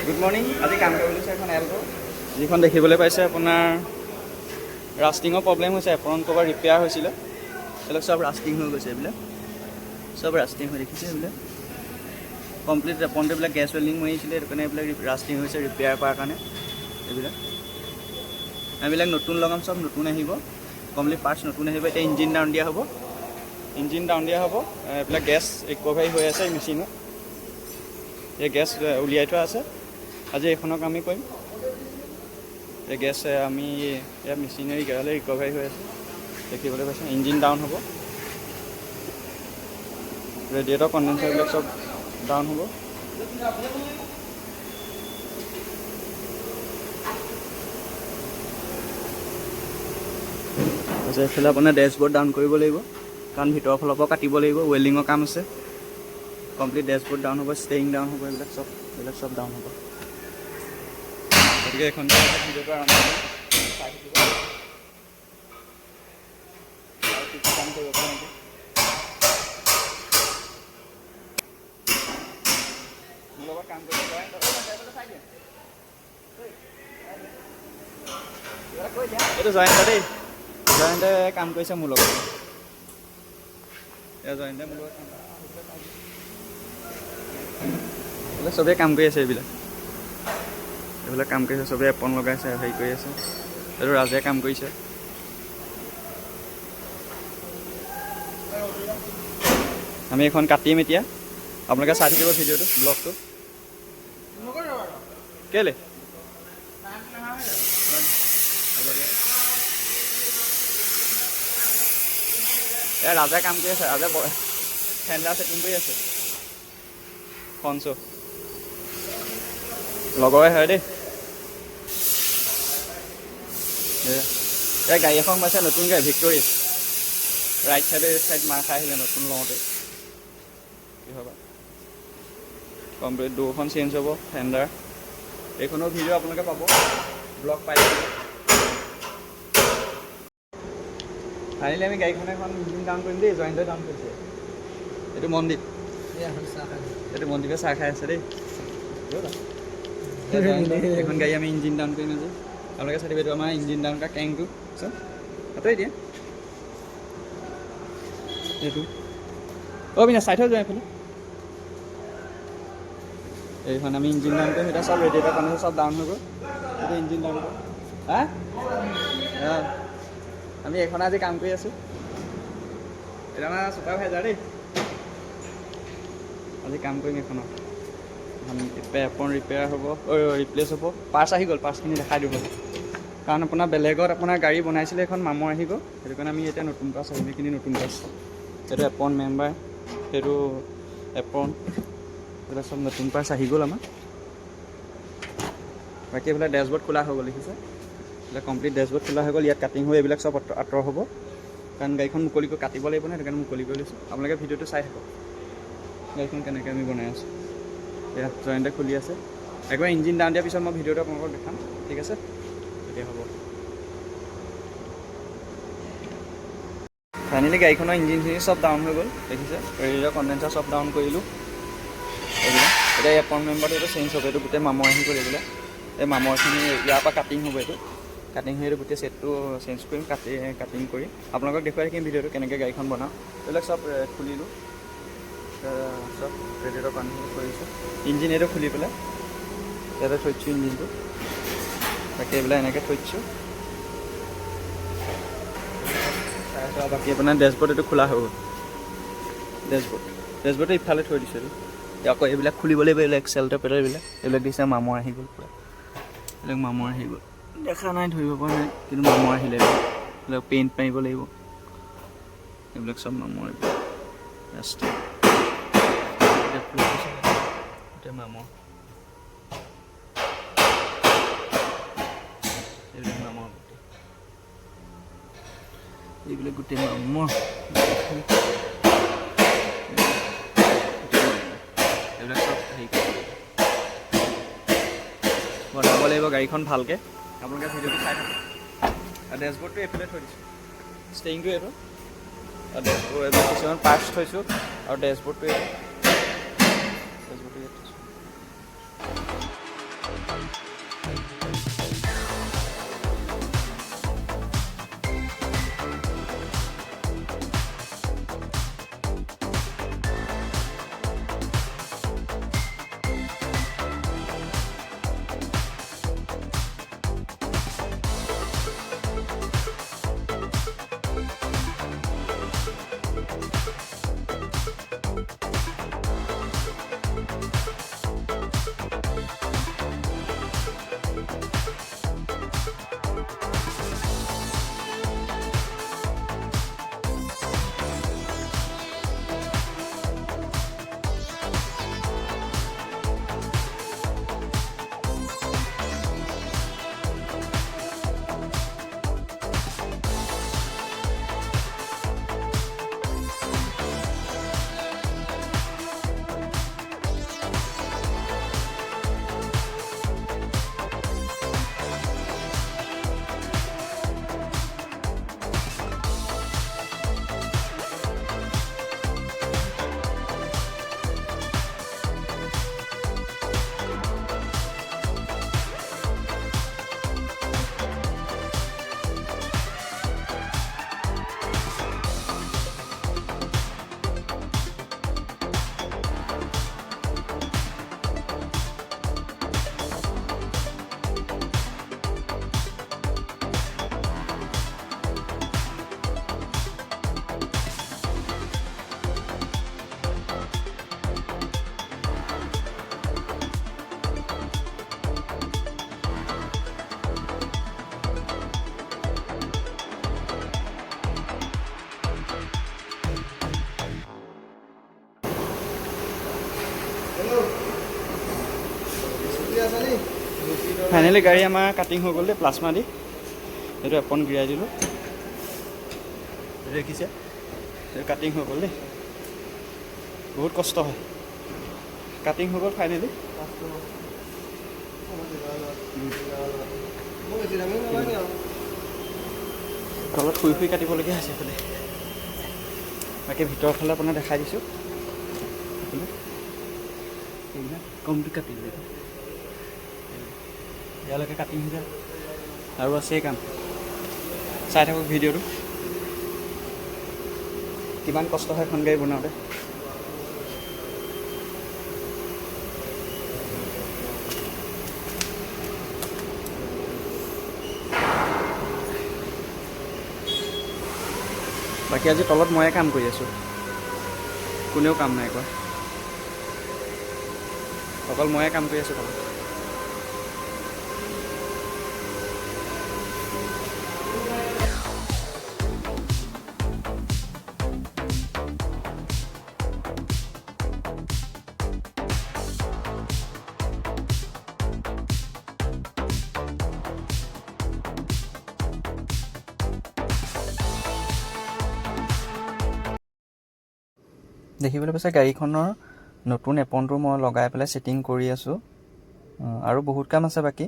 Good morning. আজি কাম কৰিব লৈছে এখন এলটো, যিখন দেখিবলৈ পাইছে আপোনাৰ ৰাষ্টিঙৰ প্ৰব্লেম হৈছে। এপৰন ক'ৰবাত ৰিপেয়াৰ হৈছিলে, এইবিলাক চব ৰাষ্টিং হৈ গৈছে। এইবিলাক চব ৰাষ্টিং হৈ দেখিছে, এইবিলাক কমপ্লিট এপনটো এইবিলাক গেছ ৱেল্ডিং মাৰিছিলে, সেইটো কাৰণে এইবিলাক ৰাষ্টিং হৈছে ৰিপেয়াৰ কৰাৰ কাৰণে। এইবিলাক নতুন লগাম, চব নতুন আহিব, কমপ্লিট পাৰ্টছ নতুন আহিব। এতিয়া ইঞ্জিন ডাউন দিয়া হ'ব, এইবিলাক গেছ ৰিকভাৰী হৈ আছে মেচিনত, এই গেছ উলিয়াই থোৱা আছে। আজি এইখনক আমি কৰিম, এই গেছ আমি ইয়াত মেচিনেৰী গেৰালে ৰিকভাৰী হৈ আছে, দেখিবলৈ পাইছে। ইঞ্জিন ডাউন হ'ব, ৰেডিয়েটৰ কণ্ডেঞ্চাৰবিলাক চব ডাউন হ'ব। তাৰপিছত এইফালে আপোনাৰ ডেছবৰ্ড ডাউন কৰিব লাগিব, কাৰণ ভিতৰৰ ফালৰ পৰা কাটিব লাগিব, ৱেল্ডিঙৰ কাম আছে। কমপ্লিট ডেছবৰ্ড ডাউন হ'ব, ষ্টেৰিং ডাউন হ'ব, এইবিলাক চব ডাউন হ'ব। গতিকে এইখন ভিডিঅ'টো আৰম্ভ কৰিম, চাই থাকিব আৰু কি কি কাম কৰিব পাৰে নেকি। মোৰ লগত কাম কৰিব পাৰে এইটো জয়ন্ত দেই, জয়ন্তে কাম কৰিছে মোৰ লগত। জয়ন্তে মোৰ লগত চবেই কাম কৰি আছে, এইবিলাক কাম কৰিছে, চবেই এপন লগাইছে, হেৰি কৰি আছে। এইটো ৰাজে কাম কৰিছে। আমি এখন কাটিম এতিয়া, আপোনালোকে চাই থাকিব ভিডিঅ'টো, ব্লগটো। কেলে ৰাজে কাম কৰি আছে, ৰাজে ফেণ্ডাৰ ছেটিং কৰি আছে। ফনছো লগৰে হয় দেই। এই গাড়ী এখন পাইছে নতুনকৈ, ভিক্টৰী, ৰাইট চাইড মাৰ খাই আহিলে নতুন লওঁতে। কি হ'বা, কমপ্লিট দুখন চেঞ্জ হ'ব, ফেণ্ডাৰ। এইখনৰ ভিডিঅ' আপোনালোকে পাব, ব্লগ পাই যাব। ফাইনেলি আমি গাড়ীখন এখন ইঞ্জিন ডাউন কৰিম দেই, জইণ্টে ডাউন কৰিছে। এইটো মন্দিৰ, এইটো মন্দিৰে চাহ খাই আছে দেই। এখন গাড়ী আমি ইঞ্জিন ডাউন কৰিম আজি, আপোনালোকে চাই দিব। এইটো আমাৰ ইঞ্জিন ডাউন কৰা কেংটো আঁতৰি দিয়ে। এইটো বিনা চাই থৈ যোৱা এইফালে। এইখন আমি ইঞ্জিন ডাউন কৰিম, এতিয়া চব ৰেডিয়েটৰ কাৰণে চব ডাউন হৈ গ'ল। এইটো ইঞ্জিন ডাউন কৰিম। আমি এইখন আজি কাম কৰি আছোঁ। এটা আমাৰ ছুপাৰভাইজাৰ দেই, আজি কাম কৰিম এইখনত। এপন ৰিপেয়াৰ হ'ব, ৰিপ্লেচ হ'ব। পাৰ্টছ আহি গ'ল, পাৰ্টছখিনি দেখাই দিব। কাৰণ আপোনাৰ বেলেগত আপোনাৰ গাড়ী বনাইছিলে, এখন মামৰ আহি গ'ল, সেইটো কাৰণে আমি এতিয়া নতুন পাৰ্টছ আহিম, এইখিনি নতুন পাৰ্টছ। এইটো এপন মেম্বাৰ, সেইটো এপন, এইবিলাক চব নতুন পাৰ্টছ আহি গ'ল আমাৰ। বাকী এইবিলাক ডেছবৰ্ড খোলা হৈ গ'ল, দেখিছে। এইবিলাক কমপ্লিট ডেছবৰ্ড খোলা হৈ গ'ল, ইয়াত কাটিং হৈ এইবিলাক চব আঁতৰ হ'ব, কাৰণ গাড়ীখন মুকলিকৈ কাটিব লাগিব নহয়, সেইটো কাৰণে মুকলি কৰি লৈছোঁ। আপোনালোকে ভিডিঅ'টো চাই থাকক, গাড়ীখন কেনেকৈ আমি বনাই আছোঁ। এয়া জইণ্টে খুলি আছে। একবাৰ ইঞ্জিন ডাউন দিয়াৰ পিছত মই ভিডিঅ'টো আপোনালোকক দেখাম, ঠিক আছে। তেতিয়া হ'ব। ফাইনেলি গাড়ীখনৰ ইঞ্জিনখিনি চব ডাউন হৈ গ'ল, দেখিছে। ৰেডিয়েটৰ কণ্ডেঞ্চাৰ চব ডাউন কৰিলোঁ। এইবিলাক এতিয়া এপন মেম্বাৰটো এইটো চেঞ্জ হ'ব, এইটো গোটেই মামৰ আহি গ'ল। এইবিলাক এই মামৰখিনি ইয়াৰ পৰা কাটিং হ'ব, এইটো কাটিং হৈ এইটো গোটেই ছেটটো চেঞ্জ কৰিম, কাটিং কৰি আপোনালোকক দেখুৱাই থাকিম ভিডিঅ'টো কেনেকৈ গাড়ীখন বনাওঁ। এইবিলাক চব খুলিলোঁ, চব ৰেডিয়েটৰ কণ্ডেঞ্চাৰ কৰিছোঁ। ইঞ্জিন এইটো খুলি পেলাই ইয়াতে থৈ দিছোঁ ইঞ্জিনটো। বাকী এইবিলাক এনেকৈ থৈ দিছোঁ। বাকী আপোনাৰ ডেছবৰ্ড এইটো খোলা হৈ গ'ল, ডেছবৰ্ডটো ইফালে থৈ দিছোঁ। এইটো আকৌ এইবিলাক খুলিব লাগিব, এইবিলাক এক্সেলটাৰ পেটাৰ এইবিলাক দিছে। মামৰ আহি গ'ল পূৰা, এইবিলাক মামৰ আহি গ'ল, দেখা নাই, ধৰিব পৰা নাই, কিন্তু মামৰ আহিলে। এইবিলাক পেইণ্ট মাৰিব লাগিব, এইবিলাক চব মামৰ। ৰাস্তা মামৰ, এইবিলাক মামৰ, এইবিলাক গোটেই মামৰ। এইবিলাক চব হেৰি বনাব লাগিব গাড়ীখন ভালকৈ। আপোনালোকে ভিডিঅ'টো চাই থাকক। আৰু ডেছবৰ্ডটো এইফালে থৈ দিছোঁ, ষ্টেৰিংটো এইটো, আৰু ডেছবৰ্ড এইবিলাক কিছুমান পাৰ্টছ থৈছোঁ, আৰু ডেছবৰ্ডটো এইটো, ডেছবৰ্ডটো ইয়াত থৈছোঁ। ফাইনেলি গাড়ী আমাৰ কাটিং হৈ গ'ল দেই প্লাজমা দি। এইটো এপন গিৰাই দিলোঁ, দেখিছে এইটো কাটিং হৈ গ'ল দেই। বহুত কষ্ট হয়, কাটিং হৈ গ'ল ফাইনেলি। তলত শুই শুই কাটিবলগীয়া হৈছে এইফালে। বাকী ভিতৰৰ ফালে আপোনাৰ দেখাই দিছোঁ, কমপ্লিট কাটি দিলোঁ। ইয়ালৈকে কাটিং হৈ যায় আৰু আছেই কাম। চাই থাকক ভিডিঅ'টো, কিমান কষ্ট হয় এখন গাড়ী বনাওঁতে। বাকী আজি তলত ময়ে কাম কৰি আছোঁ, কোনেও কাম নাই কৰা, অকল ময়ে কাম কৰি আছোঁ তলত। দেখিবলৈ পাইছে গাড়ীখনৰ নতুন এপনটো মই লগাই পেলাই ছেটিং কৰি আছোঁ, আৰু বহুত কাম আছে বাকী।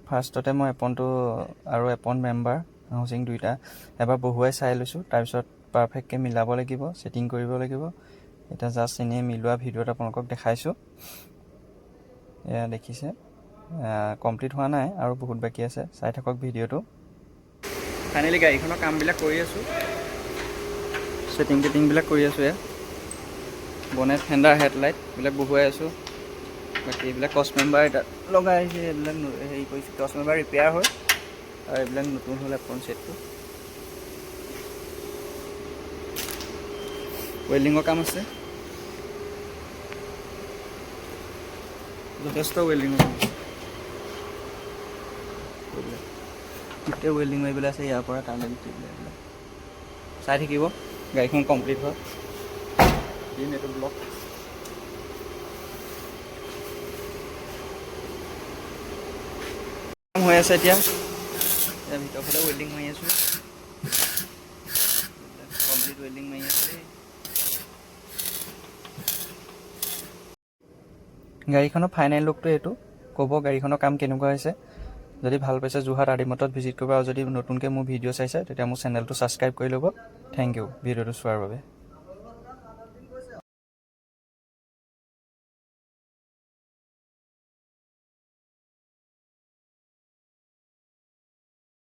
ফাৰ্ষ্টতে মই এপনটো আৰু এপন মেম্বাৰ হাউচিং দুইটা এবাৰ বহুৱাই চাই লৈছোঁ, তাৰপিছত পাৰফেক্টকৈ মিলাব লাগিব, ছেটিং কৰিব লাগিব। এতিয়া জাষ্ট এনেই মিলোৱা ভিডিঅ'ত আপোনালোকক দেখাইছোঁ। এয়া দেখিছে, কমপ্লিট হোৱা নাই আৰু বহুত বাকী আছে, চাই থাকক ভিডিঅ'টো। ফাইনেলি গাড়ীখনৰ কামবিলাক কৰি আছোঁ, ছেটিং টেটিংবিলাক কৰি আছোঁ। এয়া বনেট ফেণ্ডাৰ হেডলাইটবিলাক বহুৱাই আছোঁ। বাকী এইবিলাক কচ মেম্বাৰ এটা লগাই আহিছে, এইবিলাক হেৰি কৰিছোঁ, কচ মেম্বাৰ ৰিপেয়াৰ হয় আৰু এইবিলাক নতুন হ'ল এপন ছেটটো। ৱেল্ডিঙৰ কাম আছে, যথেষ্ট ৱেল্ডিঙৰ কাম আছে। গোটেই ৱেল্ডিং মাৰিবলৈ আছে ইয়াৰ পৰা তালৈ এইবিলাক চাই থাকিব। গাড়ীখন কমপ্লিট হয়, দিম এইটো ব্লক। হৈ আছে এতিয়া ভিতৰৰ ফালে ৱেল্ডিং মাৰি আছোঁ, কমপ্লিট ৱেল্ডিং মাৰি আছে দেই। গাড়ীখনৰ ফাইনেল লুকটো এইটো, ক'ব গাড়ীখনৰ কাম কেনেকুৱা হৈছে। যদি ভাল পাইছে যোৰহাট আদিমতত ভিজিট কৰিব, আৰু যদি নতুনকৈ মোৰ ভিডিঅ' চাইছে তেতিয়া মোৰ চেনেলটো ছাবস্ক্ৰাইব কৰি ল'ব। থেংক ইউ ভিডিঅ'টো চোৱাৰ বাবে।